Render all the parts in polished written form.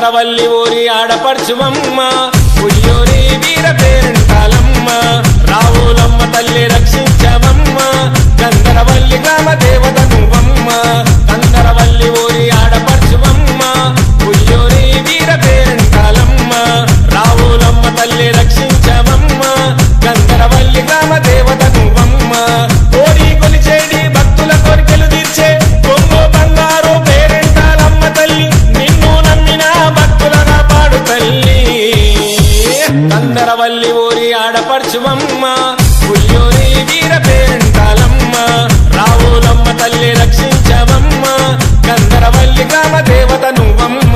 కందరవల్లి ఊరి ఆడపడుచువమ్మ ఉయ్యూరి వీర పేరంటాలమ్మ రావులమ్మ తల్లి రక్షించవమ్మ కందరవల్లి గ్రామ దేవత నువ్వమ్మ కందరవల్లి ఊరి ఆడపడుచువమ్మ ఉయ్యూరి వీర పేరంటాలమ్మ రావులమ్మ తల్లి రక్షించవమ్మ కందరవల్లి గ్రామ దేవత నువ్వమ్మ కోరి కొలిచేడి భక్తుల కోరికలు తీర్చే కొంగు బంగారు పేరంటాలమ్మ తల్లి నిన్ను నమ్మిన భక్తులగా పాడు తల్లి కందరవల్లి ఊరి ఆడపడుచువమ్మ ఉయ్యూరి వీర పేరంటాలమ్మ రావులమ్మ తల్లి రక్షించవమ్మ కందరవల్లి గ్రామ దేవత నువ్వమ్మ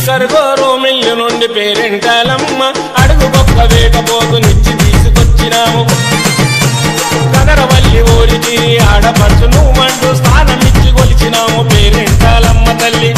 కరుగోరు మిల్లు నుండి పేరెంటాలమ్మ అడుగు గొప్ప వేగపోతు నిచ్చి తీసుకొచ్చినాము కందరవల్లి ఊరికి ఆడపడుచు నువ్వంటూ స్థానమిచ్చి కొలిచినాము పేరెంటాలమ్మ తల్లి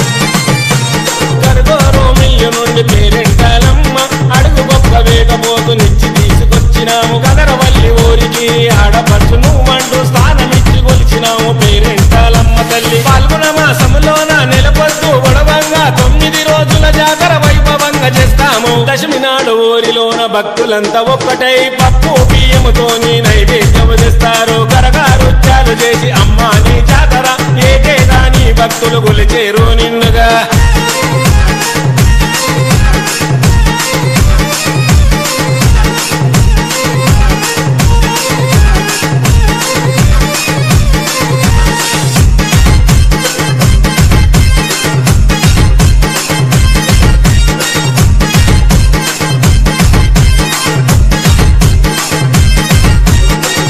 కరుగోరు మిల్లు నుండి పేరెంటాలమ్మ అడుగు గొప్ప వేగపోతు నిచ్చి తీసుకొచ్చినాము కందరవల్లి ఊరికి ఆడపడుచు నువ్వంటూ స్థానమిచ్చి కొలిచినాము పేరెంటాలమ్మ తల్లి పాల్గొన మాసములోన నెలపొద్దు గొడవంగా 9 రోజుల జాతర వైభవంగా చేస్తాము దశమి నాడు ఊరిలోన భక్తులంతా ఒక్కటై పప్పు బియ్యముతోని నైవేద్యం చేస్తారు కరగారుత్యాలు చేసి అమ్మా నీ జాతర ఏకేదాని భక్తులు కొలిచేరు నిన్నుగా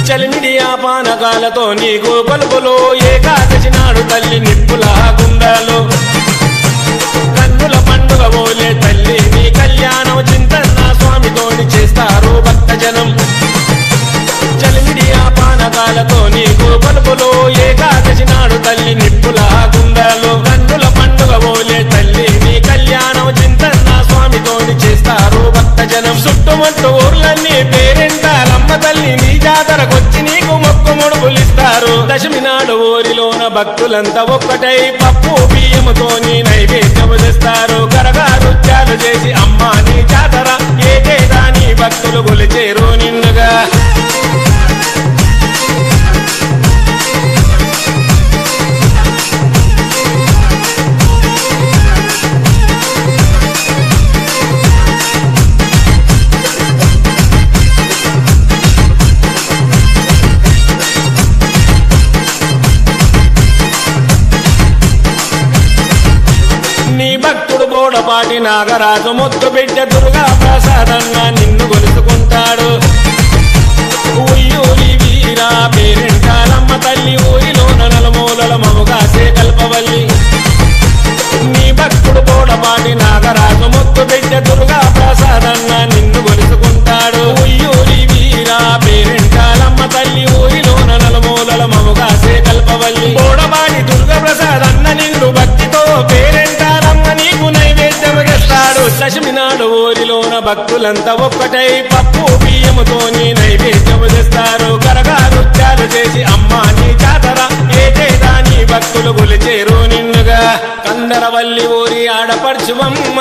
చలిమిడి పానకాలతో నీకు కొలుపులు ఏకాదశి నాడు తల్లి నిప్పుల గుండాలు కన్నుల పండుగ పోలే తల్లి నీ కళ్యాణం చింతన్న స్వామితోని చేస్తారు భక్తజనం చలిమిడి పానకాలతో నీకు కొలుపులు ఏకాదశి నాడు తల్లి నిప్పుల గుండాలు కన్నుల పండుగ పోలే తల్లి నీ కళ్యాణం చింతన్న స్వామితోని చేస్తారు భక్తజనం చుట్టుముట్టు ఊర్లన్నీ పేరెంటాలమ్మ తల్లి నీ జాతరకొచ్చి నీకు మొక్కు ముడుపులిస్తారు దశమి నాడు ఊరిలోన భక్తులంతా ఒక్కటై పప్పు బియ్యముతోని నైవేద్యం చేస్తారు కరగారుత్యాలు చేసి అమ్మా నీ జాతర ఏకేదాని భక్తులు కొలిచేరు నిన్నుగా నీ భక్తుడు బోడపాటి నాగరాజు ముద్దు బిడ్డ దుర్గా ప్రసాదంగా నిన్ను కొలుసుకుంటాడు ఉయ్యూరి వీరా పేరెంటాలమ్మ తల్లి ఊరిలోన నలుమూలల మముగాసే కల్పవల్లి నీ భక్తుడు బోడపాటి నాగరాజు ముద్దు బిడ్డ దుర్గా ప్రసాదంగా నిన్ను కొలుసుకుంటాడు ఉయ్యూరి వీరా పేరెంటాలమ్మ తల్లి ఊరిలోన నలుమూలల మముగాసే కల్పవల్లి బోడపాటి దుర్గా ప్రసాదన్న నిన్ను భక్తితో పేరెంటాలమ్మ నీకు నైవేద్యం చేస్తాడు దశమి నాడు ఊరిలోన భక్తులంతా ఒక్కటై పప్పు బియ్యముతోని నైవేద్యం చేస్తారు కరగారుత్యాలు చేసి అమ్మా నీ జాతర ఏకేదాని భక్తులు కొలిచేరు నిన్నుగా కందరవల్లి ఊరి ఆడపడుచువమ్మ